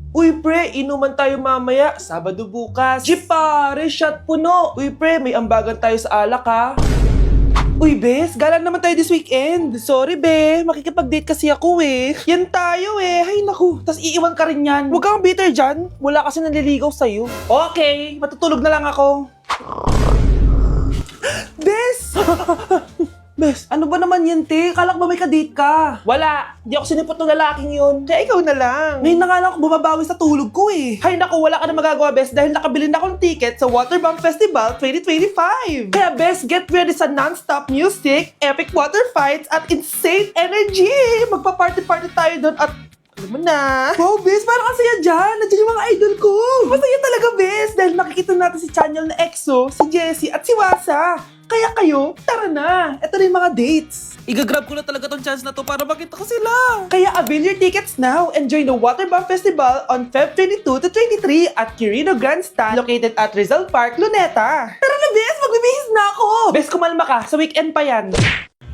Uy pre, inuman tayo mamaya, Sabado bukas. Jeep pare, shot puno. Uy pre, may ambagan tayo sa alak ha. Uy bes, gala naman tayo this weekend. Sorry be, makikipag-date kasi ako eh. Yan tayo eh, ay naku. Tas iiwan ka rin yan. Huwag kang bitter dyan, wala kasi nanliligaw sa'yo. Okay, matutulog na lang ako. Bes! Bes, ano ba naman yan, te? Kala ko ba may kadate ka? Wala. Di ako sinipot ng lalaking yun. Kaya ikaw na lang. Ngayon na nga lang ako bumabawi sa tulog ko eh. Hay naku, wala ka na magagawa, Bes, dahil nakabili na akong ticket sa Waterbomb Festival 2025. Kaya, Bes, get ready sa non-stop music, epic water fights, at insane energy. Magpa-party-party tayo doon at alam mo na. Wow, Bes, parang ang saya dyan. Nandiyan yung mga idol ko. Masaya talaga, Bes, dahil makikita natin si Channel na EXO, si Jessie, at si Wasa. Kaya kayo, tara na. Ito na yung mga dates. Igagrab ko na talaga tong chance na to para makita ko sila. Kaya avail your tickets now and join the Waterbomb Festival on Feb 22 to 23 at Quirino Grandstand located at Rizal Park, Luneta. Tara na, Bes! Magbibihis na ako! Bes, kumalma ka. Sa weekend pa yan.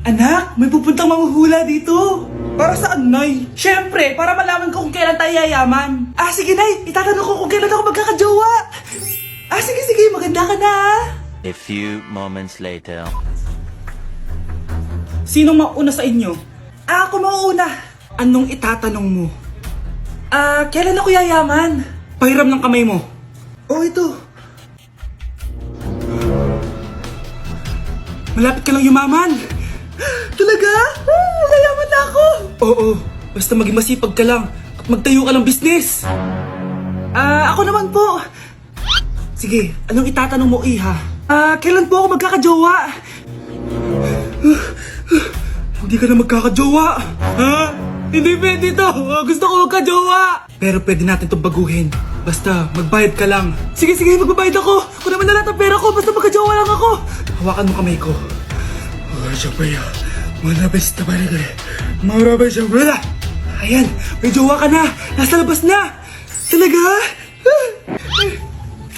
Anak, may pupuntang manghuhula dito. Para saan, Nay? Siyempre, para malaman ko kung kailan tayo yayaman. Ah, sige, Nay. Itatanong ko kung kailan ako magkakajowa. Ah, sige. Maganda ka na. A few moments later. Sinong mauna sa inyo? Ako mauna. Anong itatanong mo? Kailan ako yayaman? Pahiram ng kamay mo. Oh, ito. Malapit ka lang yumaman. Talaga? Yayaman na ako. Oo, basta maging masipag ka lang at magtayo ka ng business. Ako naman po. Sige, anong itatanong mo, Iha? Kailan po ako magkakajowa? Hindi ka na magkakajowa. Ha? Hindi pwede to. Gusto ko magkajowa. Pero pwede natin itong baguhin. Basta, magbayad ka lang. Sige, magbabayad ako. Kung naman na lahat ang pera ko, basta magkajowa lang ako. Hawakan mo kamay ko. Ayan, may jowa ka na. Nasa labas na. Talaga?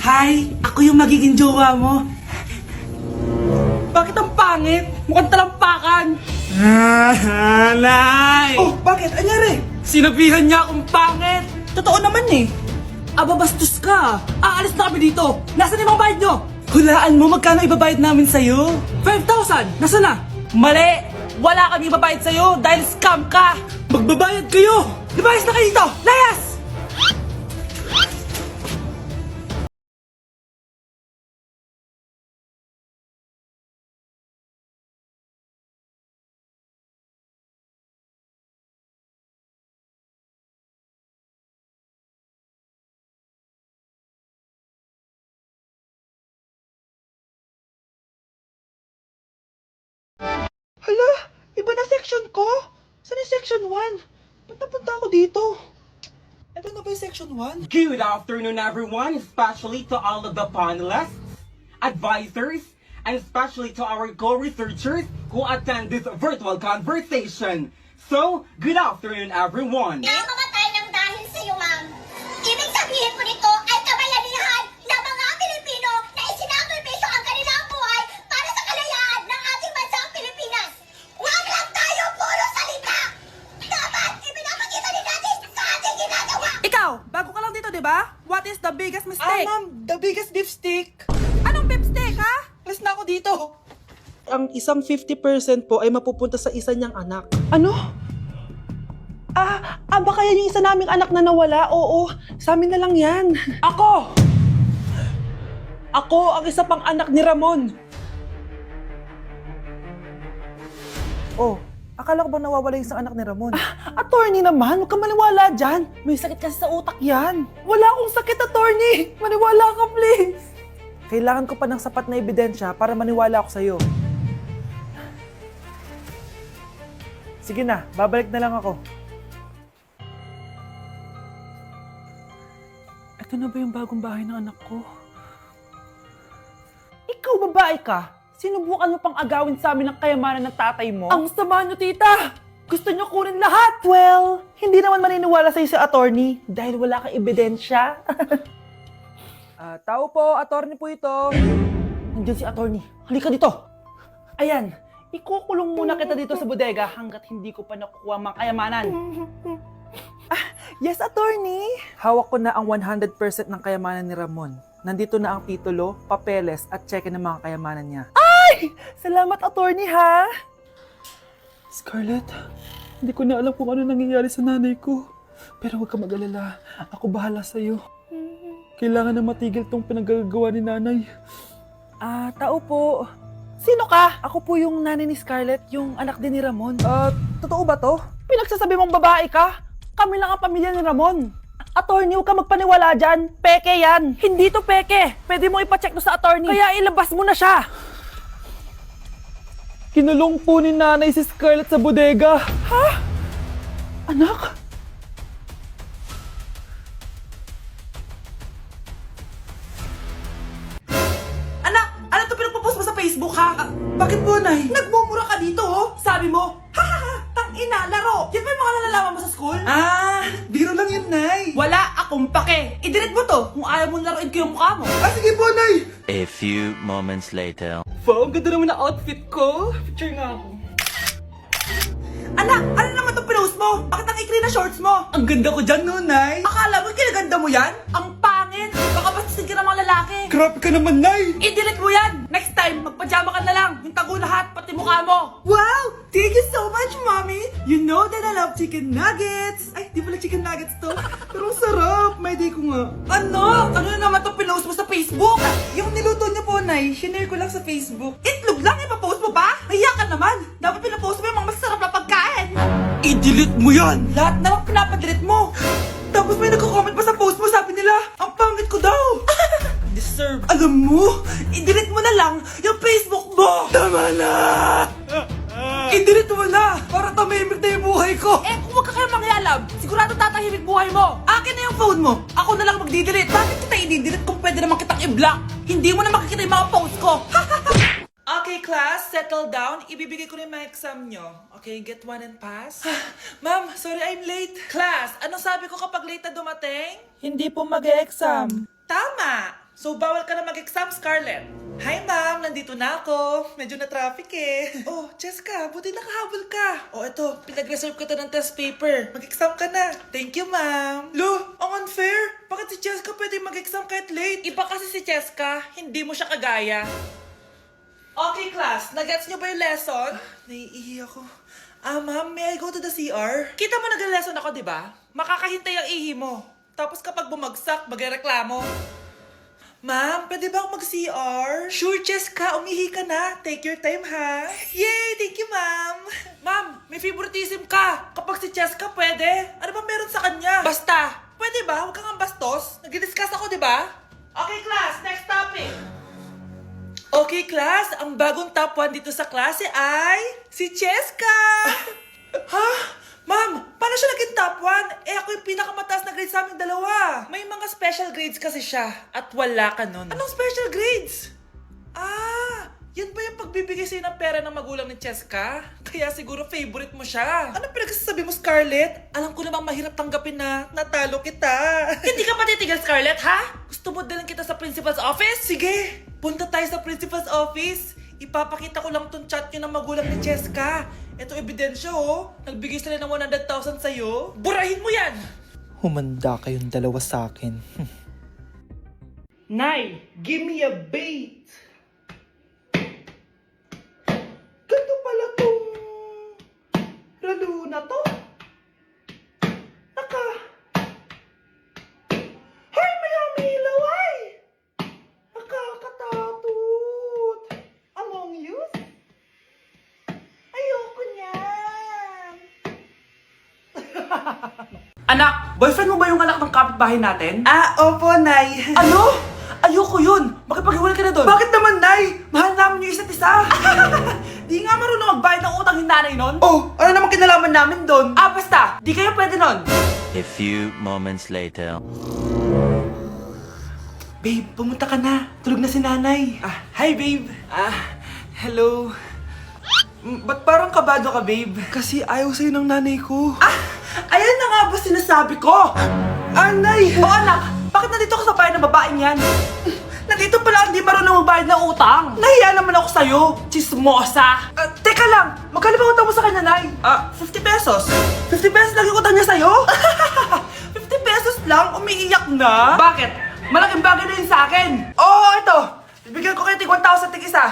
Hi, ako yung magiging jowa mo. Bakit ang pangit? Mukhang talampakan. Nay! Oh, bakit? Anyari? Sinabihan niya akong pangit. Totoo naman eh. Ababastos ka. Aalis na kami dito. Nasaan yung mga bayad nyo? Hulaan mo magkano ibabayad namin sa'yo? 5,000! Nasaan na? Mali! Wala kami ibabayad sa'yo dahil scam ka! Magbabayad kayo! Lumayas na kayo dito! Layas! Hala, iba na section ko? Saan yung section 1? Ba't napunta ako dito? Ito na ba yung section 1? Good afternoon, everyone, especially to all of the panelists, advisors, and especially to our co-researchers who attend this virtual conversation. So, good afternoon, everyone. Namamatay ng dahil sa iyo, ma'am. Ibig sabihin po nito ay kabayanihan ng mga Pilipino na isinakripisyo ang kanilang buhay para sa kalayaan ng ating bansang Pilipinas. Huwag lang tayo puro salita! Dapat ipinapakita din natin sa ating ginagawa! Ikaw, bago ka lang dito, di ba? What is the biggest mistake? Ma'am, the biggest beef stick. Anong beef steak, ha? Alas na ako dito. Ang isang 50% po ay mapupunta sa isa niyang anak. Ano? Baka yan yung isa naming anak na nawala? Oo, sa amin na lang yan. Ako! Ako ang isa pang anak ni Ramon. Oh, akala ko ba nawawala yung isang anak ni Ramon? Attorney naman, huwag ka maniwala dyan. May sakit kasi sa utak yan. Wala akong sakit, attorney. Maniwala ka, please. Kailangan ko pa ng sapat na ebidensya para maniwala ako sa'yo. Sige na, babalik na lang ako. Ito na ba yung bagong bahay ng anak ko? Ikaw, babae ka? Sinubukan mo pang agawin sa amin ang kayamanan ng tatay mo? Ang sama nyo, tita! Gusto nyo kunin lahat! Well, hindi naman maniniwala sa'yo si attorney dahil wala kang ebidensya. Tao po, attorney po ito. Nandiyan si attorney. Halika dito. Ayan, ikukulong muna kita dito sa bodega hanggat hindi ko pa nakukuha mga kayamanan. Yes, attorney. Hawak ko na ang 100% ng kayamanan ni Ramon. Nandito na ang titulo, papeles at cheque ng mga kayamanan niya. Ay! Salamat, attorney, ha? Scarlett, hindi ko na alam kung ano nangyayari sa nanay ko. Pero huwag ka mag-alala. Ako bahala sa'yo. Kailangan na matigil tong pinagagawa ni nanay. Tao po. Sino ka? Ako po yung nanay ni Scarlett, yung anak din ni Ramon. Totoo ba to? Pinagsasabi mong babae ka? Kami lang ang pamilya ni Ramon. Attorney, huwag ka magpaniwala dyan. Peke yan. Hindi to peke. Pwede mo ipacheck to sa attorney. Kaya ilabas mo na siya. Kinulong po ni nanay si Scarlett sa bodega. Ha? Anak? Anak, ano to pinagpo-post mo sa Facebook, ha? Bakit po, Nay? Nagmumura ka dito, oh. Sabi mo, tangina, laro. Yan ba yung mga nalalaman mo sa school? Biro lang yun, Nay. Wala akong pake. I-delete mo to kung ayaw mong laruin ko yung mukha mo. Sige po, Nay. A few moments later. Wow, ang ganda naman na outfit ko. Picture nga ako. Anak, ano naman itong pinost mo? Bakit ang ikli na shorts mo? Ang ganda ko dyan, no, Nay? Akala mo kinaganda mo yan? Ang pangit. Baka bastisin ka ng mga lalaki. Grabe ka naman, Nay. I-delete mo yan. Next time, magpajama ka na lang. Yung tago lahat, pati mukha mo. Wow! Thank you so much, Mommy. You know that I love chicken nuggets. Ay, di pala chicken nuggets to. Pero ang sarap. May day ko nga. Ano? Ano na naman itong pinost mo sa Facebook? Yung niluto niyo po, Nay, shinare ko lang sa Facebook. Itlog lang, ipapost mo pa? Nahiya ka naman. Dapat pinapost mo yung mga masarap na pagkain. I-delete mo yan. Lahat naman pinapadelete mo. Tapos may nagko-comment pa sa post mo, sabi nila, ang pangit ko daw. Deserve. Alam mo, i-delete mo na lang yung Facebook mo. Tama na. I-delete mo na para tumimik na yung buhay ko. Eh, kung wag ka kayo mangyalab, sigurado tatahimik buhay mo. Akin na yung phone mo. Ako na lang magdi-delete. Bakit kita i-delete kung pwede naman kitang i-block? Hindi mo na makikita yung mga post ko. Okay, class, settle down. Ibibigay ko na yung mga exam nyo. Okay, get one and pass. Ma'am, sorry I'm late. Class, anong sabi ko kapag late na dumating? Hindi po mag-e-exam. Tama! So, bawal ka na mag-exam, Scarlett. Hi, ma'am. Nandito na ako. Medyo na-traffic eh. Oh, Jessica, buti nakahabol ka. Oh, eto, pinag-reserve ka to ng test paper. Mag-exam ka na. Thank you, ma'am. Lo, ang unfair. Bakit si Jessica pwede mag-exam kahit late? Iba kasi si Jessica, hindi mo siya kagaya. Okay, class. Nagets niyo ba yung lesson? Naiihi ako. Ma'am, may I go to the CR? Kita mo nag-lesson ako, di ba? Makakahintay ang ihi mo. Tapos kapag bumagsak, magreklamo. Ma'am, pwede ba akong mag-CR? Sure, Jessica. Umihi ka na. Take your time, ha? Yay! Thank you, ma'am. Ma'am, may favoritism ka. Kapag si Jessica, pwede. Ano ba meron sa kanya? Basta. Pwede ba? Huwag kang bastos. Nag-discuss ako, di ba? Okay, class. Next topic. Okay, class. Ang bagong top 1 dito sa klase ay si Jessica! Ha? Ma'am, paano siya naging top 1? Eh, ako yung pinakamataas na grade sa aming dalawa. May mga special grades kasi siya at wala ka nun. Anong special grades? Yan ba yung pagbibigay sa'yo ng pera ng magulang ni Jessica? Kaya siguro favorite mo siya. Ano pinagsasabi mo, Scarlett? Alam ko namang mahirap tanggapin na natalo kita. Hindi ka patitigil, Scarlett, ha? Gusto mo dalhin kita sa principal's office? Sige, punta tayo sa principal's office. Ipapakita ko lang tong chat nyo ng magulang ni Jessica. Ito ebidensya, oh. Nagbigay sila ng 100,000 sa'yo. Burahin mo yan! Humanda kayong dalawa sa akin. Nay, give me a bait. Ganto pala tong lalo na to. Hoy, may ilaw ay! Nakakatakot. Among Us? Ayoko niyan. Anak, boyfriend mo ba yung anak ng kapitbahay natin? Opo, Nay. Ano? Ayoko yun. Makipaghiwalay ka na doon. Bakit naman, Nay? Mahal namin yung isa't isa. Di nga marunong magbayad ng utang yung nanay nun. Oh, ano naman kinalaman namin doon? Basta. Di kayo pwede nun. A few moments later. Babe, pumunta ka na. Tulog na si nanay. Hi, babe. Hello. Ba't parang kabado ka, babe? Kasi ayaw sa'yo ng nanay ko. Ayan na nga ba sinasabi ko? Nay! Oo, anak. Bakit nandito ka sa bahay ng babaeng yan? Nandito pala hindi marunong magbayad ng utang. Nahiya naman ako sa'yo, chismosa. Teka lang, magkano ba utang mo sa kanya, Nay? 50 pesos. 50 pesos lang yung utang niya sa'yo? 50 pesos lang? Umiiyak na? Bakit? Malaking bagay na yun sa akin. Oo, ito. Bibigyan ko kayo tig 1,000 tig isa.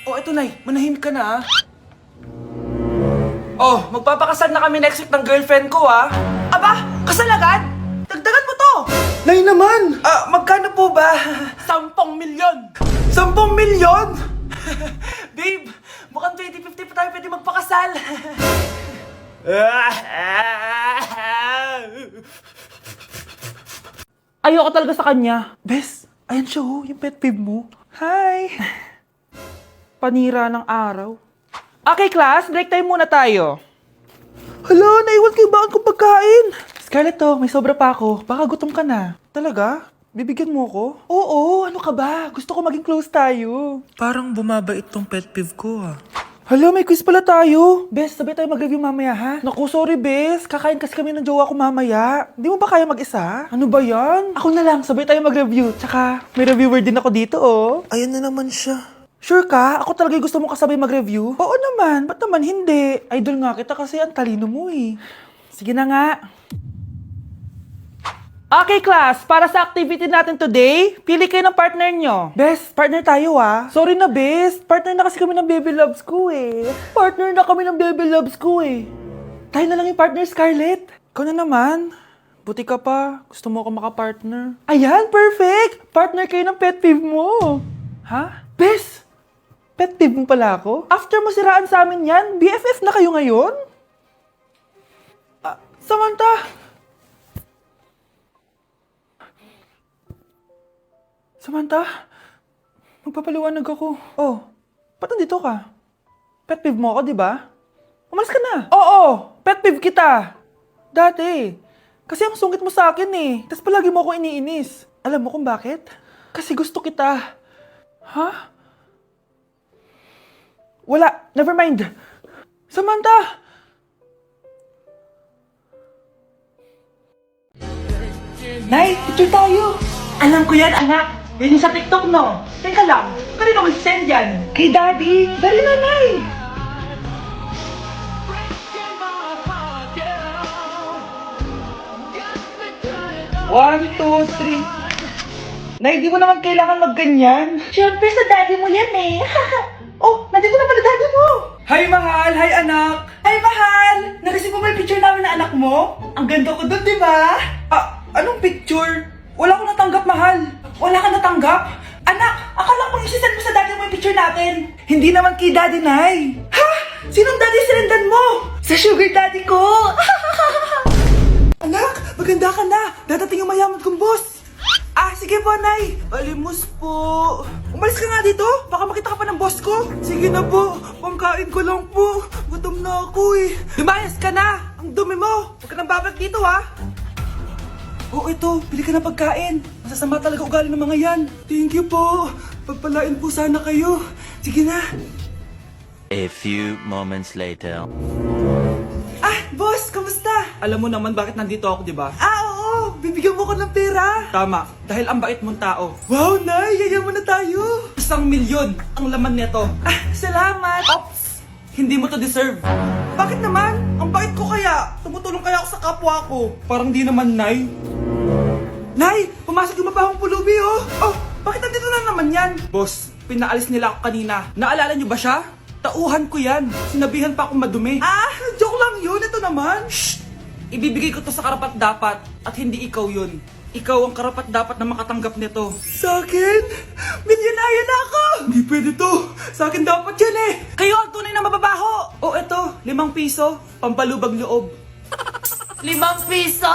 Oh, ito, Nay. Manahimik ka na, ah. Oh, magpapakasal na kami next week ng girlfriend ko, ah. Aba, kasal agad? Dagdagan mo to! Nay naman! Magkano po ba? 10 milyon! 10 milyon? Babe, mukhang 2050 pa tayo pwede magpakasal. Ayoko talaga sa kanya. Bes, ayan siya, oh, yung pet peeve mo. Hi! Panira ng araw. Okay, class, break time muna tayo. Hala, naiwan kayo bakit kong pagkain? Scarlett, to, may sobra pa ako. Baka gutom ka na. Talaga? Bibigyan mo ako? Oo, ano ka ba? Gusto ko maging close tayo. Parang bumabait tong pet peeve ko ah. Hala, may quiz pala tayo. Bes, sabay tayo mag-review mamaya, ha? Naku, sorry, Bes. Kakain kasi kami ng jowa ko mamaya. Hindi mo ba kaya mag-isa? Ano ba yan? Ako na lang, sabay tayo mag-review. Tsaka, may reviewer din ako dito, oh. Ayan na naman siya. Sure ka? Ako talaga yung gusto mo kasabay mag-review? Oo naman. Ba't naman hindi? Idol nga kita kasi ang talino mo eh. Sige na nga. Okay, class. Para sa activity natin today, pili kayo ng partner nyo. Bes, partner tayo ah. Sorry na, Bes. Partner na kasi kami ng baby loves ko eh. Partner na kami ng baby loves ko eh. Tayo na lang yung partner, Scarlett. Ikaw na naman. Buti ka pa. Gusto mo ako makapartner. Ayan, perfect! Partner kayo ng pet peeve mo. Ha? Bes! Pet peeve mo pala ako? After mo siraan sa amin yan, BFF na kayo ngayon? Samantha! Samantha? Magpapaliwanag ako. Oh, ba't nandito ka? Pet peeve mo ako, di ba? Umalis ka na. Oo, pet peeve kita. Dati. Kasi ang sungit mo sa akin eh. Tapos palagi mo ako iniinis. Alam mo kung bakit? Kasi gusto kita. Ha? Wala, never mind. Samantha! Nay, picture tayo. Alam ko yan, anak. Yan yung sa TikTok, no? Teka lang, kanino mag-send yan? Kay Daddy. Dali na, Nay. One, two, three. Nay, di mo naman kailangan magganyan. Siyempre sa daddy mo yan eh. Oh, nandito na pala daddy mo! Hi, mahal! Hi, anak! Hi, mahal! Nareceive mo ba yung picture namin na anak mo? Ang ganda ko doon, di ba? Anong picture? Wala ko natanggap, mahal. Wala ka natanggap? Anak, akala ko isisend mo sa daddy mo yung picture natin. Hindi naman kay daddy, Nay. Ha? Sinong daddy sinendan mo? Sa sugar daddy ko! Anak, maganda ka na. Dadating yung mayaman kong boss. Sige po, Nay. Alimos po. Umalis ka nga dito. Baka makita ka pa ng boss ko. Sige na po. Pangkain ko lang po. Gutom na ako eh. Lumayas ka na. Ang dumi mo. Huwag ka nang babalik dito, ha. Oh, ito. Bili ka ng pagkain. Masasama talaga ugali ng mga yan. Thank you po. Pagpalain po sana kayo. Sige na. A few moments later. Boss, kamusta? Alam mo naman bakit nandito ako, di ba? Oo. Bibigyan mo ko ng pera. Tama. Dahil ang bait mong tao. Wow, Nay. Yayaman na tayo. 1 milyon ang laman nito. Salamat. Ops. Hindi mo to deserve. Bakit naman? Ang bait ko kaya. Tumutulong kaya ako sa kapwa ko. Parang di naman, Nay. Nay, pumasok yung mabahong pulubi, oh. Oh, bakit nandito na naman yan? Boss, pinaalis nila ako kanina. Naalala niyo ba siya? Tauhan ko yan. Sinabihan pa akong madumi. Joke lang yun. Ito naman. Shh! Ibibigay ko to sa karapat-dapat at hindi ikaw yun. Ikaw ang karapat-dapat na makatanggap nito. Sa akin? Milyonaryo na ako! Hindi pwede to. Sa akin dapat yan eh. Kayo ang tunay na mababaho. Oh, eto. 5 piso. Pampalubag loob. 5 piso!